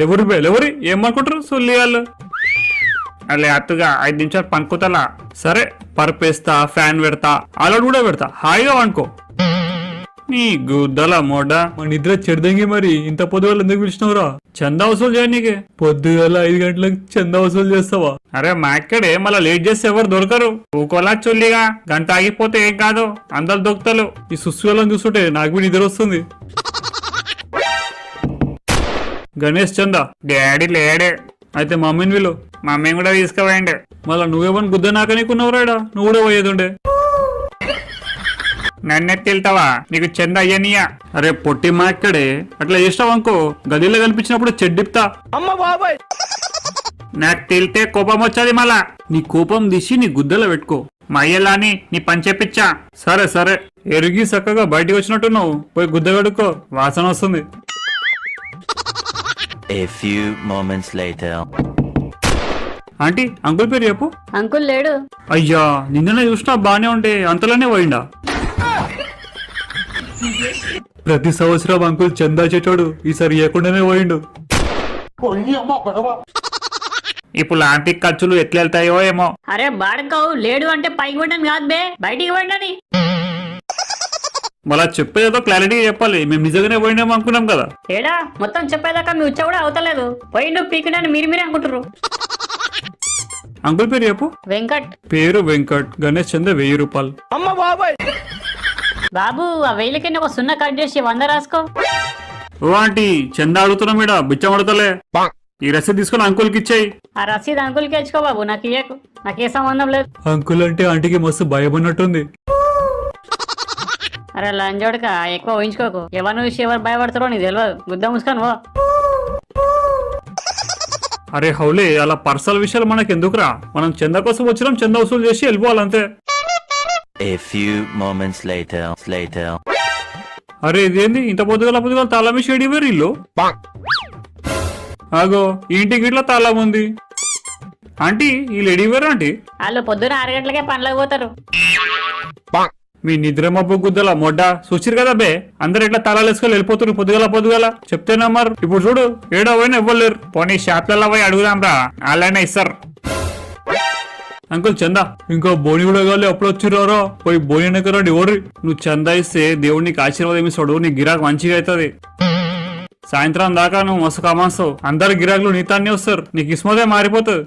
లేవరు లేవరి ఏమనుకుంటారు సొల్లియాళ్ళు అలే అత్తుగా 5 నిమిషాలు పనుకోతలా సరే పరుపేస్తా ఫ్యాన్ పెడతా అలవాటు కూడా పెడతా హాయిగా అనుకో నీ గుద్దల మోడ మన నిద్ర చెడదంగి మరి ఇంత పొద్దుగాల ఎందుకు పిలిచినవురా చందా వసూలు చేయనీకే పొద్దుగాల 5 గంటలకు చందా వసూలు చేస్తావా అరే మా ఇక్కడే మళ్ళీ లేట్ చేస్తే ఎవరు దొరకరు ఊకోలా చొల్లిగా గంట ఆగిపోతే ఏం కాదు అందరు దొరుకుతలు ఈ సుస్సులను చూస్తుంటే నాకు నిద్ర వస్తుంది గణేష్ చందా డాడీ లేడే అయితే మమ్మీని వీళ్ళు మమ్మీని కూడా తీసుకుపోయండి మళ్ళా నువ్వేమని గుద్ద నాక నీకున్నావురాడా నువ్వు కూడా పోయేదుండే నన్నెత్తి వెళ్తావా నీకు చంద అయ్యనియా అరే పొట్టి మా ఇక్కడే అట్లా చేస్తావు అనుకో గదిలో కనిపించినప్పుడు చెడ్డిప్తా అమ్మ బాబాయ్ నాకు తెలితే కోపం వచ్చేది మళ్ళా నీ కోపం తీసి నీ గుద్దలో పెట్టుకో మా అయ్యలాని నీ పని చెప్పించా సరే సరే ఎరిగి చక్కగా బయటికి వచ్చినట్టున్నావు పోయి గుద్ద కడుక్కో వాసన వస్తుంది A few moments later. Aunty uncle పేరు చెప్పు అంకుల్ లేడు అయ్యా నిన్ననే చూసినా బానే ఉండే అంతలోనే పోయిండా ప్రతి సంవత్సరం అంకుల్ చందా చెట్టాడు ఈసారి ఇవ్వకుండానే పోయిండు ఇప్పుడు లాంటి ఖర్చులు ఎట్లా వెళ్తాయో ఏమో అరే బాడకావు లేడు అంటే పైకి పడ్డాను కాదు బే బయటికి పడ్డాని మళ్ళా చెప్పేదో క్లారిటీగా చెప్పాలి మేము నిజంగానే పోయినాము అనుకున్నాం కదా ఏడా మొత్తం చెప్పేదాకా మీ ఉచ్చ కూడా అవుతలేదు పోయిండు పీకిడని మీరే అనుకుంటారు అంకుల్ పేరు చెప్పు వెంకట్ పేరు వెంకట్ గణేష్ చంద 1000 రూపాయలు అమ్మ బాబాయ్ బాబు ఆ 1000కి ఒక 0 కట్ చేసి 100 రాసుకో ఓ ఆంటీ చందా అడుగుతున్నాం ఇడ బిచ్చం అడతలే ఈ రసీదు తీసుకుని అంకుల్ కి ఇచ్చేయి ఆ రసీదు అంకుల్ కి ఇచ్చుకో బాబు నాకు ఇయ్యకు నాకే సంబంధం లేదు అంకుల్ అంటే ఆంటీకి మస్తు భయం ఉన్నట్టుంది అరే లంజోడక ఎక్కువ ఊహించుకోకు ఎవరు చూసి ఎవరు భయపడతారో నీకు తెలియదు గుద్ద ముసుకొని పో అరే హౌలే అలా పర్సనల్ విషయాలు మనకి ఎందుకురా మనం చందా కోసం వచ్చినాం చందా వసూలు చేసి వెళ్ళిపోవాలంతే A few moments later. అరే ఇదేంది ఇంత పొద్దుగల తాళం వేసి ఎడివేరు ఇల్లు ఆగో ఇంటికి ఇట్లా తాళం ఉంది ఆంటీ వీళ్ళు ఎడివేరు ఆంటీ వాళ్ళు పొద్దున 6 గంటలకే పనులకు పోతారు మీ నిద్ర మబ్బు గుద్దల మొడ్డ చూసిరు కదా బే అందరు ఇట్లా తాళాలు వేసుకొని వెళ్ళిపోతున్నారు పొద్దుగల చెప్తేనా మరి ఇప్పుడు చూడు ఏడో పోయినా ఇవ్వలేరు పోనీ షాప్లలో పోయి అడుగుదాం రా వాళ్ళైనా ఇస్తారు అంకుల్ చందా ఇంకా బోని కూడా కావాలి అప్పుడు వచ్చిరారా పోయి బోని రండి ఓడ్రి నువ్వు చందా ఇస్తే దేవుడు నీకు ఆశీర్వాదం ఇస్తాడు నీ గిరాకు మంచిగా అవుతుంది సాయంత్రం దాకా నువ్వు మస్తు కమాస్తావు అందరు గిరాకులు నీతాన్ని వస్తారు నీకు ఇస్మదే మారిపోతుంది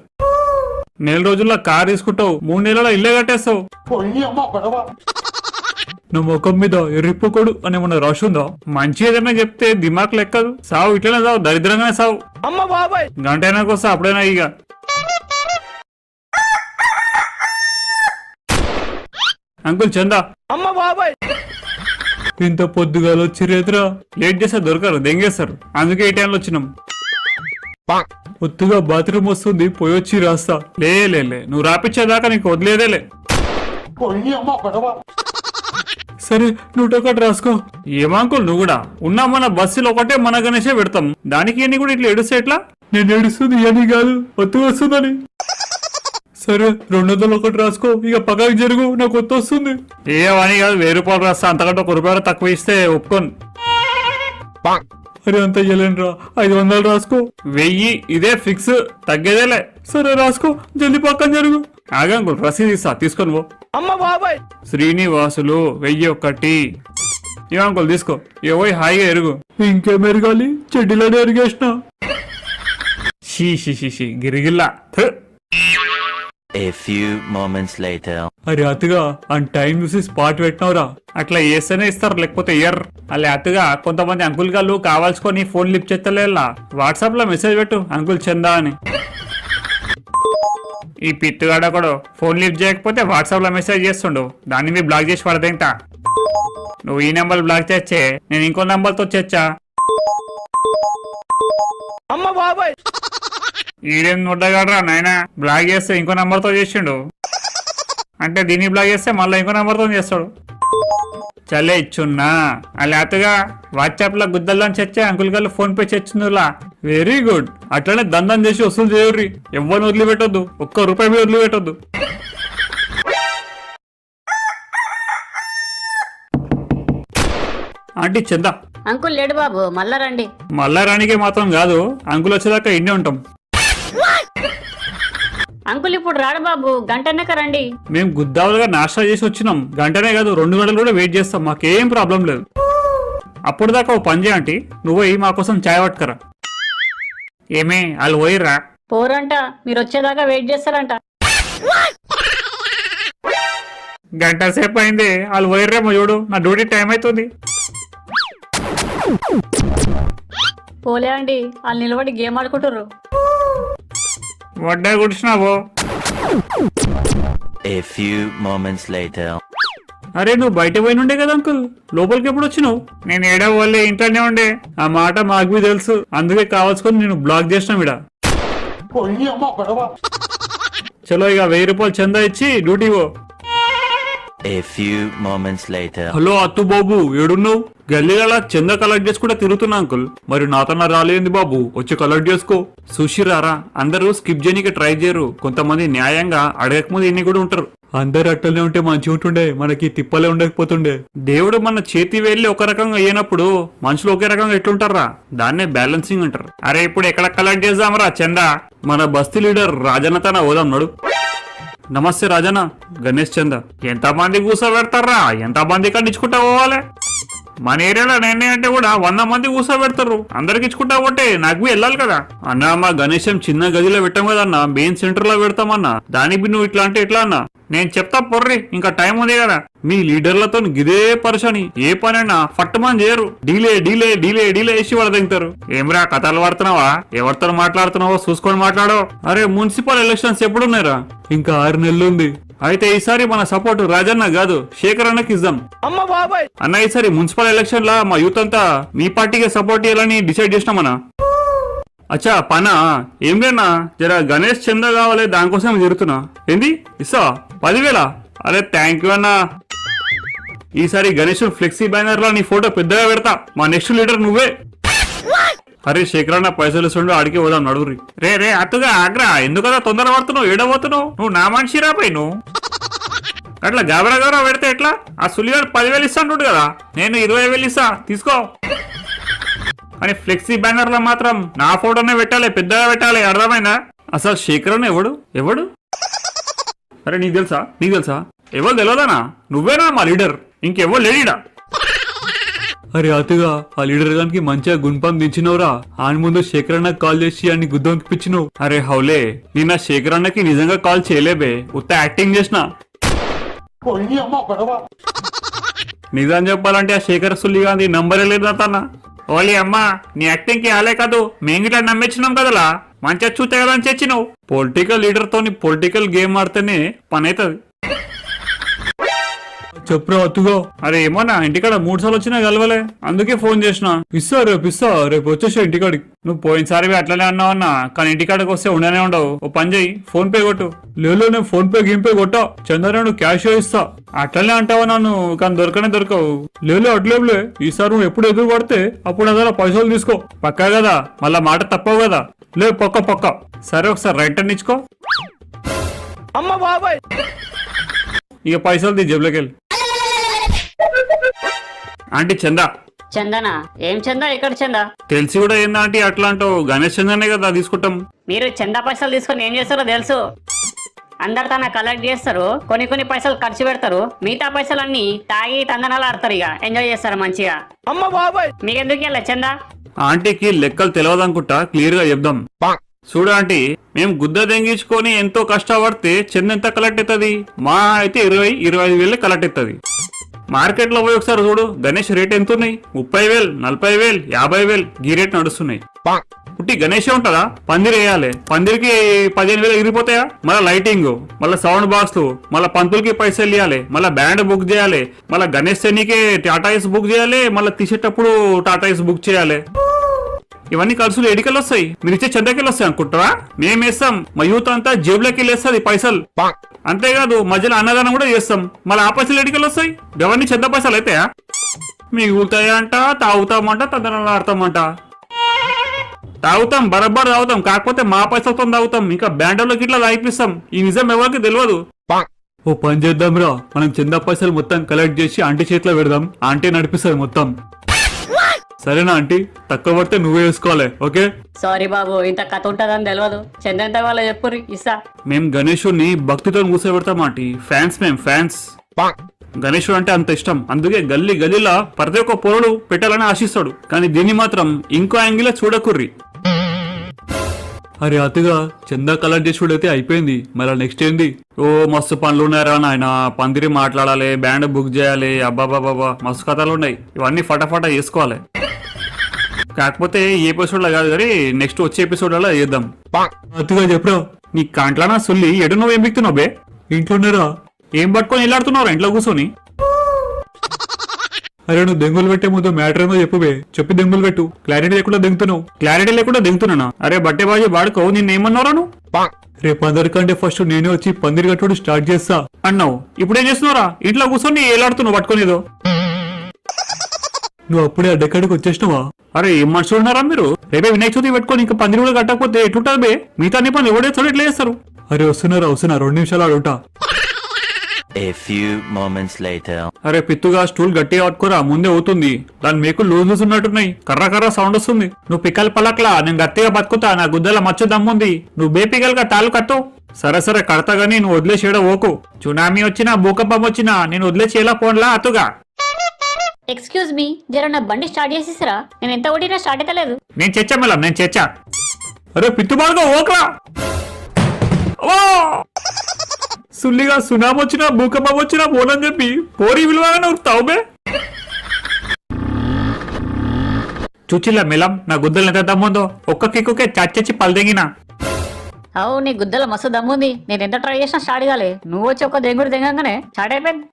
4 రోజుల్లో కార్ తీసుకుంటావు 3 నెలల్లో ఇల్లే కట్టేస్తావు నా ముఖం మీద ఎర్రిపోకూడు అని ఏమన్నా రాసుందా మంచి ఏదైనా చెప్తే దిమాక్ లెక్కదు సావు ఇట్లనే సావు దరిద్రంగానే సావు అమ్మ బాబాయ్ గంటైనా వస్తా అప్పుడైనా ఇక అంకుల్ చందా అమ్మ బాబాయ్ ఇంత పొద్దుగాలు వచ్చిరేతరా లేట్ చేస్తే దొరకరు దెంగేస్తారు అందుకే ఈ టైంలో వచ్చినాం ఒత్తుగా బాత్రూమ్ వస్తుంది పోయొచ్చి రాస్తా లే నువ్వు రాపిచ్చేదాకా నీకు వదిలేదేలే సరే 101 రాసుకో ఏమాంకుల్ నువ్వు కూడా ఉన్నా మన బస్సులో ఒకటే మన గణేషే పెడతాం దానికి ఎన్ని కూడా ఇట్లా ఏడుస్తే ఎట్లా నేను ఏడుస్తుంది ఇవన్నీ కాదు ఒత్తు వస్తుందని సరే 201 రాసుకో ఇక పక్కకి జరుగు నాకు ఒత్తు వస్తుంది ఏమని కాదు 1000 రూపాయలు రాస్తా అంతకంటే 1 రూపాయలు తక్కువ ఇస్తే ఒప్పుకోను అరే అంత ఇయ్యలేనురా 500 రాసుకో 1000 ఇదే ఫిక్స్ తగ్గేదేలే సరే రాసుకో జల్దీ పక్కన జరుగు ఆగంకుల్ రసీదు ఇస్తా తీసుకొని పో అమ్మ బాబాయ్ శ్రీనివాసులు 1001 ఏమంకుల్ తీసుకో ఏవోయ్ హాయిగా ఎరుగు ఇంకేం ఎరగాలి చెడ్డీలోనే ఎరిగేసిన she గిరిగిల్లా A few moments later. అరే అతుగా అని టైం చూసి స్పాట్ పెట్టినవరా అట్లా వేస్తేనే ఇస్తారు లేకపోతే ఇయర్ అలా అతుగా కొంతమంది అంకుల్ గాళ్ళు కావాల్సుకొని ఫోన్ లిఫ్ట్ చేస్తలేలా వాట్సాప్ లో మెసేజ్ పెట్టు అంకుల్ చందా అని ఈ పిట్టుగాడ కూడా ఫోన్ లిఫ్ట్ చేయకపోతే వాట్సాప్ లో మెసేజ్ చేస్తుండు దాన్ని మీరు బ్లాక్ చేసి పడదేంట నువ్వు ఈ నెంబర్ బ్లాక్ చేస్తే నేను ఇంకో నెంబర్ తో చేచ్చా అమ్మ బాబాయ్ ఈడేం నొడ్డగాడరా నాయన బ్లాక్ చేస్తే ఇంకో నెంబర్ తో చేసిండు అంటే దీన్ని బ్లాక్ చేస్తే మళ్ళీ ఇంకో నెంబర్ తో చేస్తాడు చలే ఇచ్చున్నా లేతగా వాట్సాప్ లో గుద్దల్లని చచ్చే అంకుల్ గారు ఫోన్ పే చచ్చిందిలా వెరీ గుడ్ అట్లనే దండం చేసి వసూలు చేయర్రి ఎవరిని వదిలిపెట్టొద్దు ₹1 మీద వదిలిపెట్టొద్దు ఆంటీ చందా అంకుల్ లేడు బాబు, మళ్ళా రండి. మళ్ళా రానికే మాత్రం కాదు, అంకుల్ వచ్చేదాకా ఇన్నే ఉంటాం. అంకుల్ ఇప్పుడు రాడు బాబు, గంటన్నక రండి. మేము గుద్దావులుగా నాష్టా చేసి వచ్చినాం, గంటనే కాదు 2 గంటలు కూడా వెయిట్ చేస్తాం, మాకేం ప్రాబ్లం లేదు. అప్పుడు దాకా ఓ పని చేయండి, నువ్వు పోయి మా కోసం చాయ్ పట్టుకరా. ఏమే వాళ్ళు పోయిర్రా? పోరంట, మీరు వచ్చేదాకా వెయిట్ చేస్తారంట. గంట సేపు అయింది, వాళ్ళు పోయిర్రేమో చూడు, నా డ్యూటీ టైం అవుతుంది. పోలే అండి, వాళ్ళు నిలబడి గేమ్ ఆడుకుంటారు. వడ్డా కూర్చున్నావో? A few moments later. అరే నువ్వు బయట పోయినుండే కదా అంకుల్, లోపలికి ఎప్పుడు వచ్చినావు? నేను ఏడా వాళ్ళే ఇంట్లోనే ఉండే, ఆ మాట మాకు తెలుసు, అందుకే కావాల్సుకొని నేను బ్లాక్ చేసినాం ఇడ. చలో ఇక 1000 రూపాయలు చందా ఇచ్చి డ్యూటీ పో. A few moments later. Hello అత్తు బాబు, ఏడున్నావు? గల్లీల చందా కలెక్ట్ చేసుకుంటే తిరుగుతున్నా అంకుల్. మరి నాతోనా రాలేంది బాబు, వచ్చి కలెక్ట్ చేసుకో. సుషిరారా, అందరూ స్కిప్ చేయడానికి ట్రై చేయరు, కొంతమంది న్యాయంగా అడగకముందు ఇన్ని కూడా ఉంటారు. అందరు అట్టలే ఉంటే మంచిగా ఉంటుండే, మనకి తిప్పలే ఉండకపోతుండే. దేవుడు మన చేతి వెళ్ళి ఒక రకంగా అయినప్పుడు మనుషులు ఒకే రకంగా ఎట్లుంటారా, దాన్నే బ్యాలెన్సింగ్ అంటారు. అరే ఇప్పుడు ఎక్కడ కలెక్ట్ చేద్దాంరా చందా? మన బస్తీ లీడర్ రాజన్న తన పోదాం నడు. నమస్తే రాజన్న, గణేష్ చంద. ఎంత మంది కూర్చోబెడతారా, ఎంత మంది కండించుకుంటా పోవాలి? మన ఏరియాలో నేనే అంటే కూడా 100 మంది కూర్చోబెడతారు, అందరికి ఇచ్చుకుంటా పోతే నాకు వెళ్ళాలి కదా అన్న. మా గణేశం చిన్న గదిలో పెట్టాం కదన్నా, మెయిన్ సెంటర్ లో పెడతామన్నా, దానికి నువ్వు ఇట్లా అంటే ఎట్లా అన్నా? నేను చెప్తా పొర్రి, ఇంకా టైం ఉంది కదా. మీ లీడర్లతో గిదే పరిశాని, ఏ పనైనా ఫట్టుమని చేయరు, డీలే డీలే డీలే డీలే వేసి వడదింటారు. ఏమిరా కథలు పడుతున్నావా? ఎవరితో మాట్లాడుతున్నావో చూసుకొని మాట్లాడో. అరే మున్సిపల్ ఎలక్షన్స్ ఎప్పుడున్నారా? ఇంకా 6 నెలలు ఉంది. అయితే ఈసారి మన సపోర్ట్ రాజన్న కాదు, శేఖర్ అన్నకి ఇద్దాం. అమ్మ బాబాయ్ అన్న ఈసారి మున్సిపల్ ఎలక్షన్ లా మా యూత్ అంతా మీ పార్టీకే సపోర్ట్ చేయాలని డిసైడ్ చేసినామన్నా. అచ్చా పనా ఏం లేనా, జర గణేష్ చంద కావాలి, దానికోసం జరుగుతున్నా. ఏంది ఇస్తా 10,000? అరే థ్యాంక్ యూ అన్నా. ఈసారి గణేష్ ఫ్లెక్సీ బ్యానర్ లో నీ ఫోటో పెద్దగా పెడతా, మా నెక్స్ట్ లీడర్ నువ్వే. అరే శేఖర్ అన్న పైసలు ఇస్తుండే ఆడికి పోదాం నడుగురి. రే రే అతుగా ఆగ్రా, ఎందుకదా తొందర పడుతున్నావు, ఏడబోతున్నావు? నువ్వు నా మనిషిరా పై, నువ్వు అట్లా గాబరా గాబరా పెడితే ఎట్లా? ఆ సులిగాడు 10,000 ఇస్తాంటు కదా, నేను 20,000 ఇస్తా తీసుకో అని. ఫ్లెక్సీ బ్యానర్ లో మాత్రం నా ఫోటోనే పెట్టాలి, పెద్దగా పెట్టాలి, అర్థమైందా? అసలు శేఖర్ అన్న ఎవడు ఎవడు? అరే నీకు తెలుసా? నీకు తెలుసా? ఎవరు తెలియదానా? నువ్వేనా మా లీడర్, ఇంకెవరు లేడీడా? అరే అతుగా ఆ లీడర్ గానికి మంచిగా గుణపం దించినవురా, ఆయన ముందు శేఖర్ అన్నకి కాల్ చేసి అన్ని గుద్దోనికి పిచ్చినవు. అరే హౌలే, నేను ఆ శేఖర్ అన్నకి నిజంగా కాల్ చేయలేబే, ఉత్త యాక్టింగ్ చేసిన. నిజం చెప్పాలంటే ఆ శేఖర్ సుల్లి గాంధీ నంబరే లేదు తన. ఓలీ అమ్మా, నీ యాక్టింగ్ కి ఆలే కాదు, మేము గిట్లా నమ్మించినాం కదలా, మంచిగా చూతే కదా అని చచ్చినావు. పొలిటికల్ లీడర్ తోని పొలిటికల్ గేమ్ ఆడితేనే పని అవుతుంది. చెప్పురా అత్తుగా. అరే ఏమన్నా ఇంటికాడ 3 సార్లు వచ్చినా కలవలే, అందుకే ఫోన్ చేసిన. ఇస్తా రేపు వచ్చేసా ఇంటికాడికి. నువ్వు పోయినసారి అట్లనే అన్నావన్నా, కానీ ఇంటికాడికి వస్తే ఉండనే ఉండవు. ఓ పని చెయ్యి, ఫోన్ పే కొట్టు. లేదు నేను ఫోన్ పే గేమ్ పే కొట్టా, చంద్రను క్యాష్ ఇస్తా. అట్లనే అంటావా నన్ను, కానీ దొరకనే దొరకవు. లేదు అట్లేవులే, ఈసారి నువ్వు ఎప్పుడు ఎదురు పడితే అప్పుడు అదలా పైసలు తీసుకో, పక్కా కదా, మళ్ళా మాట తప్పవు కదా. లేదు పక్క. సరే ఒకసారి రైట్ టర్న్ ఇచ్చుకో. అమ్మ బాబాయ్ ఇక పైసలు తీ జేబులోకి వెళ్ళి. ఆంటీ చందా. చందనా? ఏం చందా, ఎక్కడ చందా? తెలిసి కూడా ఏందా ఆంటీ అట్లా అంటావు? గణేష్ చందనే కదా తీసుకుంటాం. మీరు చందా పైసలు తీసుకొని ఏం చేస్తారో తెలుసు. అందరు తన కలెక్ట్ చేస్తారు, కొన్ని పైసలు ఖర్చు పెడతారు, మిగతా పైసలన్నీ తాగి తందనాలు ఆడతారు, ఇక ఎంజాయ్ చేస్తారు మంచిగా. అమ్మ బాబాయ్ మీకెందుకు వెళ్ళా చందా? ఆంటీకి లెక్కలు తెలియదనుకుంటా, క్లియర్ గా చెప్దాం. చూడు ఆంటీ, మేము గుద్ద దెంగించుకొని ఎంతో కష్టపడితే చంద ఎంత కలెక్ట్ అవుతుంది? మా అయితే 20-25 కలెక్ట్ అవుతుంది. మార్కెట్ లో పోయి ఒకసారి చూడు, గణేష్ రేట్ ఎంత ఉన్నాయి? 30,000, 40,000, 50,000 గీ రేట్ నడుస్తున్నాయి. పుట్టి గణేషే ఉంటదా? పందిరి వేయాలి, పందిరికి 15,000 ఎగిరిపోతాయా? మళ్ళీ లైటింగ్, మళ్ళీ సౌండ్ బాక్స్, మళ్ళీ పంతులకి పైసలు ఇవ్వాలి, మళ్ళీ బ్యాండ్ బుక్ చేయాలి, మళ్ళీ గణేష్ శనికే టాటాయిస్ బుక్ చేయాలి, మళ్ళీ తీసేటప్పుడు టాటాయిస్ బుక్ చేయాలి. ఇవన్నీ ఖర్చులు ఎడికలు వస్తాయి, మీరు ఇచ్చే చెడ్డకెళ్ళి వస్తాయి అనుకుంటారా? మేమేస్తాం, మా యూత్ అంతా జేబులోకి వెళ్ళేస్తుంది పైసలు. అంతేకాదు మధ్యలో అన్నదానం కూడా చేస్తాం, మళ్ళీ ఆ పైసలు ఎడికలు వస్తాయి. ఎవరిని చెడ్డ పైసలు అయితాయా? మిగులుతాయంట, తాగుతామంట, తదనలు ఆడతామంట. తాగుతాం, బరబ్బర్ తాగుతాం, కాకపోతే మా పైసలతో తాగుతాం, ఇంకా బ్యాండర్లోకి ఇట్లా తాగిపిస్తాం. ఈ నిజం ఎవరికి తెలియదు. ఓ పని చేద్దాం రా, మనం చందా పైసలు మొత్తం కలెక్ట్ చేసి ఆంటీ చేతిలో పెడదాం, ఆంటీ నడిపిస్తుంది మొత్తం. సరేనా ఆంటీ తక్కువ పడితే నువ్వే వేసుకోవాలి ఓకే. సారీ బాబు, ఇంత కథ ఉంటుందని తెలియదు. చందంత వాళ్ళు చెప్పుర్రి ఇస్తా. మేం గణేశుడిని భక్తితో కూర్చోబెడతాం ఆంటీ. ఫ్యాన్స్ గణేశుడు అంటే అంత ఇష్టం, అందుకే గల్లీ గల్లీలా ప్రతి ఒక్క పొరడు పెట్టాలని ఆశిస్తాడు. కానీ దీన్ని మాత్రం ఇంకో యాంగిల్ చూడకుర్రి. అరే అతిగా చందా కలర్ చేసుడైతే అయిపోయింది, మళ్ళీ నెక్స్ట్ ఏంది? ఓ మస్తు పనులు ఉన్నారా నాయన, పందిరి మాట్లాడాలి, బ్యాండ్ బుక్ చేయాలి, అబ్బాబాబా మస్తు కథలు ఉన్నాయి. ఇవన్నీ ఫటాఫటా చేసుకోవాలి. కాకపోతే ఈ ఎపిసోడ్ లో కాదు కానీ నెక్స్ట్ వచ్చే ఎపిసోడ్ లలో చేద్దాం. అతిగా చెప్పరా నీ కాంట్లానా సొల్లి ఎడు నువ్వు ఏం బిక్తున్నావు బే? ఇంట్లోనేరా. ఏం పట్టుకొని వెళ్ళాడుతున్నావు ఇంట్లో కూర్చొని? అరే నువ్వు దెంగులు పెట్టే ముందు మ్యాటర్ ఏమో చెప్పుబే, చెప్పి దెంగులు పెట్టు. క్లారిటీ లేకుండా దింగుతున్నావు. క్లారిటీ లేకుండా దింగుతున్నా? అరే బట్టే బాజీ బాడుకో, నిన్నేమన్నారా నువ్వు? రేపు అందరికంటే ఫస్ట్ నేనే వచ్చి పందిరి కట్టుడు స్టార్ట్ చేస్తా అన్నావు. ఇప్పుడేం చేస్తున్నారా? ఇంట్లో కూర్చొని ఏలాడుతున్నావు పట్టుకునేదో. నువ్వు అప్పుడే అడ్డకాడికి వచ్చేసినావా? అరే ఏం మనుషులు ఉన్నారా మీరు? రేపే వినాయక చవితి పెట్టుకొని ఇంకా పందిరి కూడా కట్టకపోతే ఎట్లుంటది బే? మిగతా అన్ని పనులు ఎవడేస్తాడు ఎట్లా చేస్తారు? అరే వస్తున్నా 2 నిమిషాలు ఆడుంటా. A few moments later. అరే పిత్తుగా స్టూల్ గట్టిగా పట్టుకోరా, ముందే అవుతుంది. దాని మేకు లూజ్ ఉన్నట్టున్నాయి, కర్ర సౌండ్ వస్తుంది. నువ్వు పిక్కల పలకలా, నేను గట్టిగా బతుకుతా, నా గుద్దల మచ్చ దమ్ముంది. నువ్వు బేపికలుగా తాలు కట్టు. సరే కడతా గానీ నువ్వు వదిలేసేయడం ఓకు. సునామీ వచ్చినా భూకంపం వచ్చినా నేను వదిలేసేలా పోన్లా అతుగా. ఎక్స్క్యూజ్ మీ, జర నా బండి స్టార్ట్ చేసేసారా? నేను ఎంత కొట్టినా స్టార్ట్ అయితే లేదు. నేను చచ్చా మేడం, నేను చచ్చా. అరే పిత్తుబాడుగా ఓకరా. సుల్లిగా సునామీ వచ్చినా భూకంపం వచ్చినా పోనని చెప్పి పోరి విలువగానే ఉరుకుతావు బే. చూచిల్లా మెలం నా గుద్దలు ఎంత దమ్ముందో, ఒక్క కిక్కుకే చచ్చి పల్దెంగినా. అవు నీ గుద్దల మస్తు దమ్ముంది. నేను ఎంత ట్రై చేసినా స్టార్ట్ కాలే. నువ్వు వచ్చి ఒక దెంగుడు దెంగంగానే స్టార్ట్ అయిపోయింది.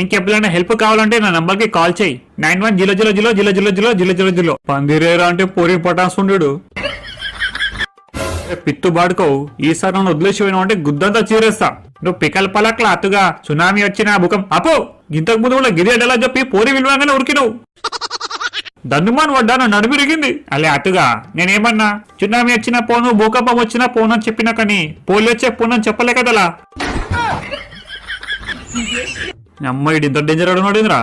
ఇంకెప్పుడైనా హెల్ప్ కావాలంటే నా నంబర్ కి కాల్ చేయి. 9100000000. పందిరేరా అంటే పోరి పటాసుండు. పిత్తు బాడుకో, ఈసారి నన్ను వదిలేసిపోయినావు అంటే గుద్దంతా చీరేస్తా. నువ్వు పికల్ పలక్లా అతుగా సునామీ వచ్చిన భూకం అపో. ఇంతకు ముందు కూడా గిరి అడ్డలా చెప్పి పోరి విలువగానే ఉరికినావు. దన్నుమాన్ వడ్డా నా నడుమిరిగింది. అలే అతుగా నేనేమన్నా సునామీ వచ్చినా పోను, భూకంపం వచ్చినా పోను అని చెప్పినా కానీ పోలి వచ్చే పోనని చెప్పలే కదలా. అమ్మాయి ఇంత డేంజర్ అడుగున్నాడురా.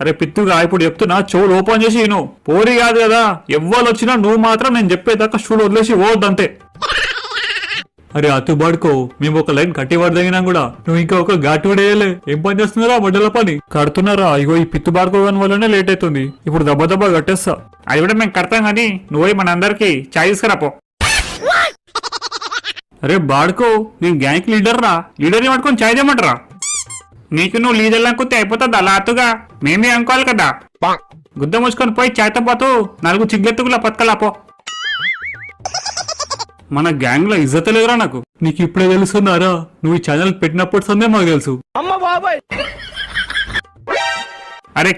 అరే పిత్తుగా ఇప్పుడు చెప్తున్నా, చెవులు ఓపెన్ చేసి నువ్వు పోరి కాదు కదా, ఎవ్వరు వచ్చినా నువ్వు మాత్రం నేను చెప్పేదాకా చూడు వదిలేసి ఓద్దంతే. అరే అతు బాడుకో, మేము ఒక లైన్ కట్టి పడదగినా కూడా నువ్వు ఇంకా ఒక ఘాటు వేయలే. ఏం పని చేస్తున్నారా? బడ్డల పని కడుతున్నారా? ఇగో ఈ పిత్తు బాడుకోవడం వల్లనే లేట్ అవుతుంది. ఇప్పుడు దబ్బా కట్టేస్తా. అది కూడా మేము కడతాం కానీ నువ్వు మన అందరికి చాయ్ తీసుకురాపో. అరే బాడుకో, నేను గ్యాంగ్ లీడర్ రా. లీడర్ని పట్టుకొని చాయ్ చేయమంటారా? నీకు నువ్వు లీడర్ అనుకుంటే అయిపోతుంది అలా అతుగా. మేమే అనుకోవాలి కదా. గుద్ద మూసుకొని పోయి చాయ్తో పాటు 4 చిగ్లెత్తుకులా పక్కలాపో. మన గ్యాంగ్ లో ఇజ్జత లేదురా నాకు. నీకు ఇప్పుడే తెలుస్తున్నారా? నువ్వు ఈ ఛానల్ పెట్టినప్పుడు సందే మాకు తెలుసు. అమ్మ బాబాయ్. అరే